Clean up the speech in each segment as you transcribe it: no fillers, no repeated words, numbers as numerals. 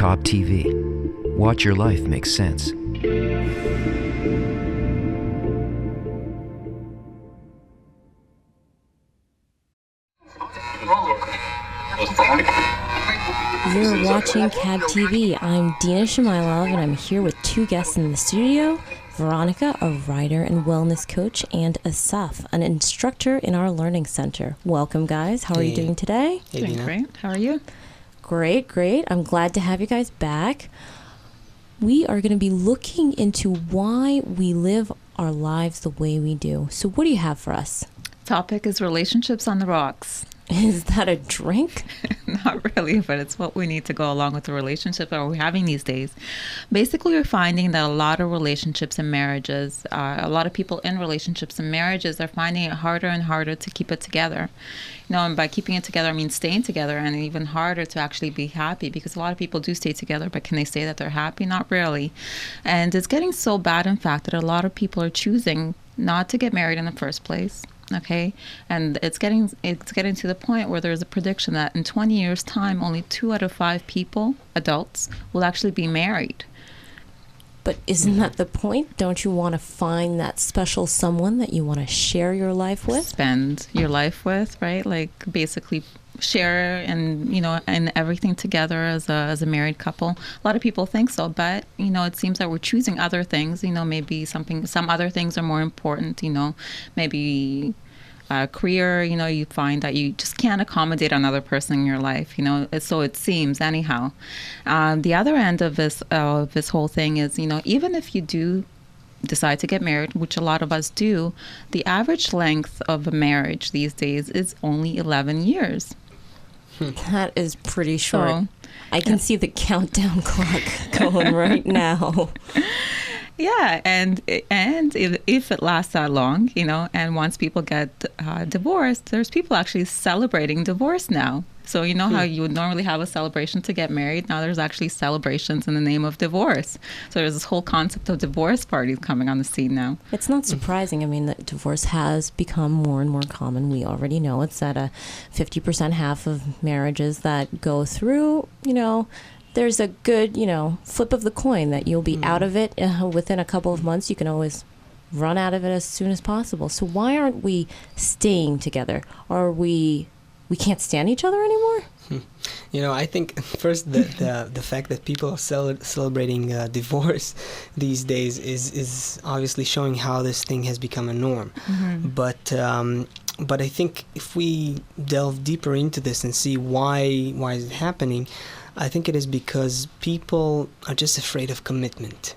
Cobb TV. Watch your life make sense. You're watching Cab TV. I'm Dina and I'm here with two guests in the studio. Veronica, a writer and wellness coach, and Asaf, an instructor in our learning center. Welcome, guys. How are you doing today? Hey, Dina. Great. How are you? Great. I'm glad to have you guys back. We are going to be looking into why we live our lives the way we do. So what do you have for us? Topic is relationships on the rocks. Is that a drink? Not really, but it's what we need to go along with the relationship that we're having these days. Basically, we're finding that a lot of relationships and marriages, a lot of people in relationships and marriages are finding it harder and harder to keep it together. You know, and by keeping it together, I mean staying together, and even harder to actually be happy, because a lot of people do stay together, but can they say that they're happy? Not really. And it's getting so bad, in fact, that a lot of people are choosing not to get married in the first place. Okay, and it's getting to the point where there's a prediction that in 20 years' time, only 2 out of 5 people, adults, will actually be married. But isn't that the point? Don't you want to find that special someone that you want to share your life with? Spend your life with, right? Like basically share and, you know, and everything together as a married couple. A lot of people think so, but, you know, it seems that we're choosing other things. You know, maybe some other things are more important, you know, maybe career, you know, you find that you just can't accommodate another person in your life, you know, so it seems anyhow. The other end of this whole thing is, you know, even if you do decide to get married, which a lot of us do, the average length of a marriage these days is only 11 years. That is pretty short. So, I can see the countdown clock going right now. Yeah, and if it lasts that long, you know, and once people get divorced, there's people actually celebrating divorce now. So you know how you would normally have a celebration to get married? Now there's actually celebrations in the name of divorce. So there's this whole concept of divorce parties coming on the scene now. It's not surprising. I mean, that divorce has become more and more common. We already know it's at a 50% half of marriages that go through, you know. There's a good, you know, flip of the coin that you'll be out of it within a couple of months. You can always run out of it as soon as possible. So why aren't we staying together? Or we can't stand each other anymore? You know, I think first the fact that people are celebrating divorce these days is obviously showing how this thing has become a norm. But I think if we delve deeper into this and see why is it happening, I think it is because people are just afraid of commitment.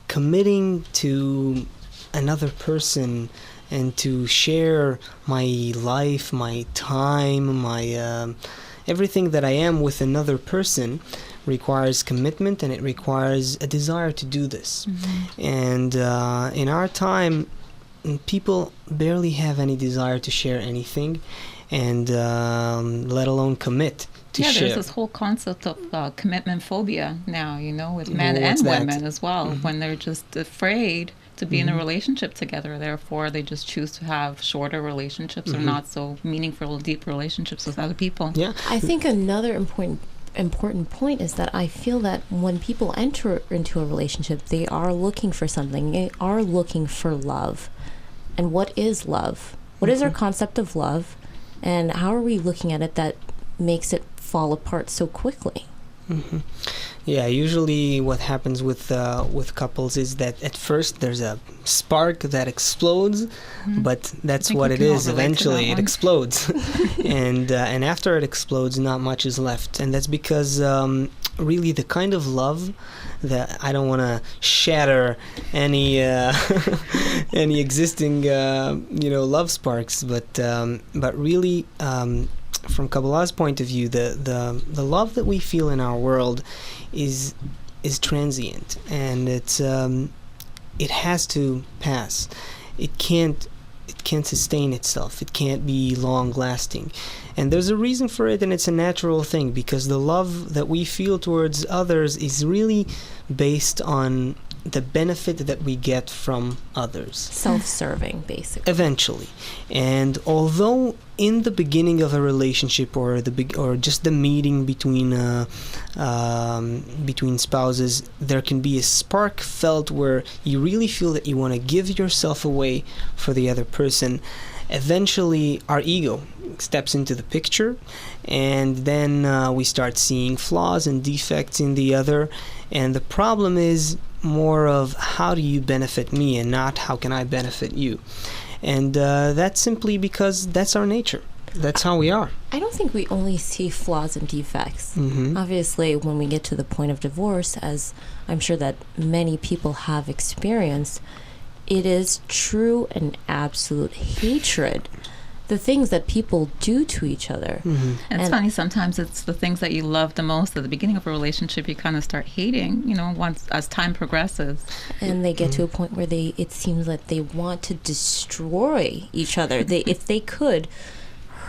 Committing to another person and to share my life, my time, my everything that I am with another person requires commitment, and it requires a desire to do this. And in our time, people barely have any desire to share anything, and let alone commit to share. There's this whole concept of commitment phobia now, you know, with men and women as well, when they're just afraid to be in a relationship together. Therefore, they just choose to have shorter relationships or not so meaningful, deep relationships with other people. Yeah, I think another important point is that I feel that when people enter into a relationship, they are looking for something. They are looking for love. And what is love? What is our concept of love? And how are we looking at it that makes it fall apart so quickly? Yeah, usually what happens with couples is that at first there's a spark that explodes, but that's what it is. Eventually, it explodes, and after it explodes, not much is left, and that's because really the kind of love that I don't want to shatter any any existing love sparks, but really. From Kabbalah's point of view, the love that we feel in our world is transient, and it has to pass. It can't sustain itself. It can't be long lasting, and there's a reason for it, and it's a natural thing, because the love that we feel towards others is really based on the benefit that we get from others. Self-serving, basically. Eventually. And although in the beginning of a relationship, or just the meeting between spouses, there can be a spark felt where you really feel that you want to give yourself away for the other person. Eventually, our ego steps into the picture, and then we start seeing flaws and defects in the other. And the problem is more of, how do you benefit me, and not how can I benefit you? And that's simply because that's our nature. That's how we are. I don't think we only see flaws and defects. Obviously, when we get to the point of divorce, as I'm sure that many people have experienced, it is true and absolute hatred. The things that people do to each other. And it's funny, sometimes it's the things that you love the most at the beginning of a relationship you kind of start hating, once as time progresses. And they get to a point where it seems like they want to destroy each other. If they could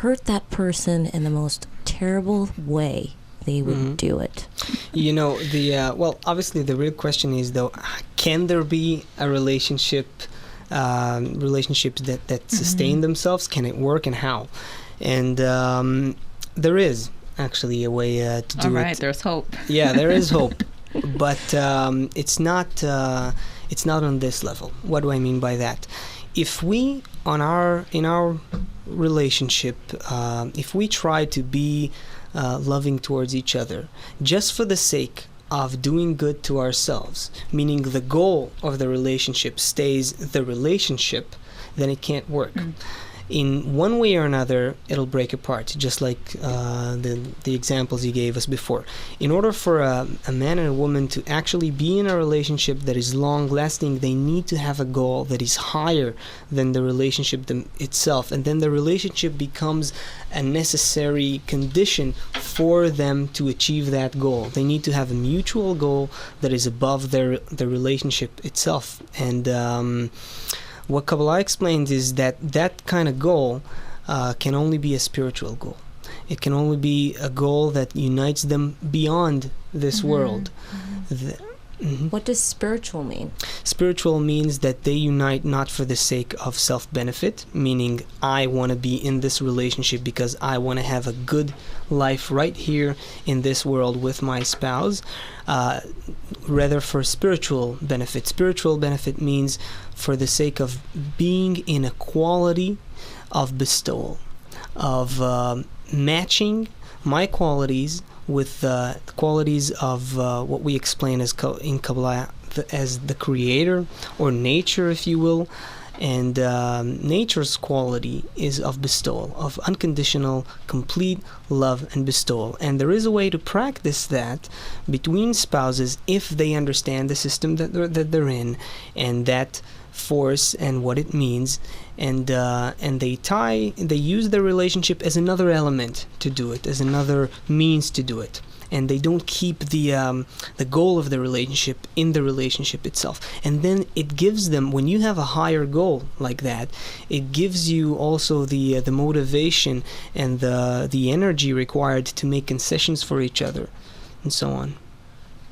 hurt that person in the most terrible way, they would do it. Well, obviously the real question is, though, can there be a relationships that sustain themselves? Can it work, and how? And there is actually a way to do it. All right, there's hope. Yeah, there is hope, but it's not on this level. What do I mean by that? If we in our relationship, if we try to be loving towards each other just for the sake of doing good to ourselves, meaning the goal of the relationship stays the relationship, then it can't work. In one way or another, it'll break apart, just like the examples you gave us before. In order for a man and a woman to actually be in a relationship that is long-lasting, they need to have a goal that is higher than the relationship itself, and then the relationship becomes a necessary condition for them to achieve that goal. They need to have a mutual goal that is above the relationship itself. And what Kabbalah explains is that kind of goal can only be a spiritual goal. It can only be a goal that unites them beyond this world. What does spiritual mean? Spiritual means that they unite not for the sake of self-benefit, meaning I want to be in this relationship because I want to have a good life right here in this world with my spouse, rather for spiritual benefit. Spiritual benefit means for the sake of being in a quality of bestowal, of matching my qualities with the qualities of what we explain as in Kabbalah as the creator, or nature, if you will. And nature's quality is of bestowal, of unconditional, complete love and bestowal. And there is a way to practice that between spouses if they understand the system that they're in, and that force and what it means, and they use their relationship as another element to do it, as another means to do it, and they don't keep the goal of the relationship in the relationship itself. And then it gives them, when you have a higher goal like that, it gives you also the motivation and the energy required to make concessions for each other, and so on.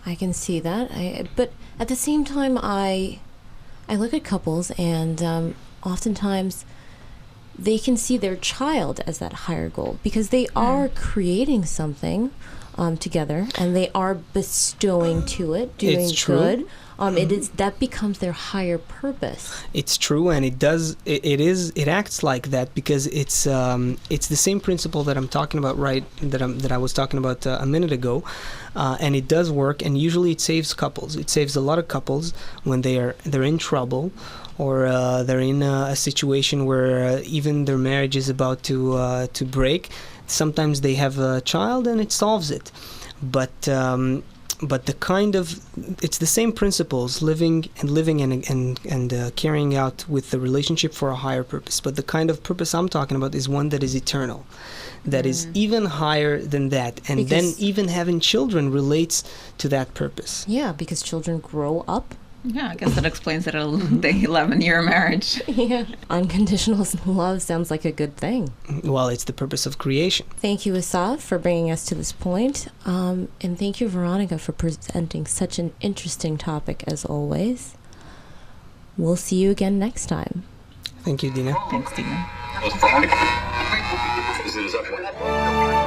I can see that, but at the same time, I look at couples, and oftentimes they can see their child as that higher goal, because they are creating something together, and they are bestowing to it, doing good. That becomes their higher purpose. It's true, and it acts like that because it's the same principle that I'm talking about, that I was talking about a minute ago, and it does work. And usually it saves couples. It saves a lot of couples when they're in trouble, or they're in a situation where even their marriage is about to break. Sometimes they have a child and it solves it, but it's the same principles, living and carrying out with the relationship for a higher purpose. But the kind of purpose I'm talking about is one that is eternal, that is even higher than that, and then even having children relates to that purpose. Yeah, because children grow up. Yeah, I guess that explains it. The 11-year marriage. Yeah, unconditional love sounds like a good thing. Well, it's the purpose of creation. Thank you, Asaf, for bringing us to this point. And thank you, Veronica, for presenting such an interesting topic as always. We'll see you again next time. Thank you, Dina. Thanks, Dina. This is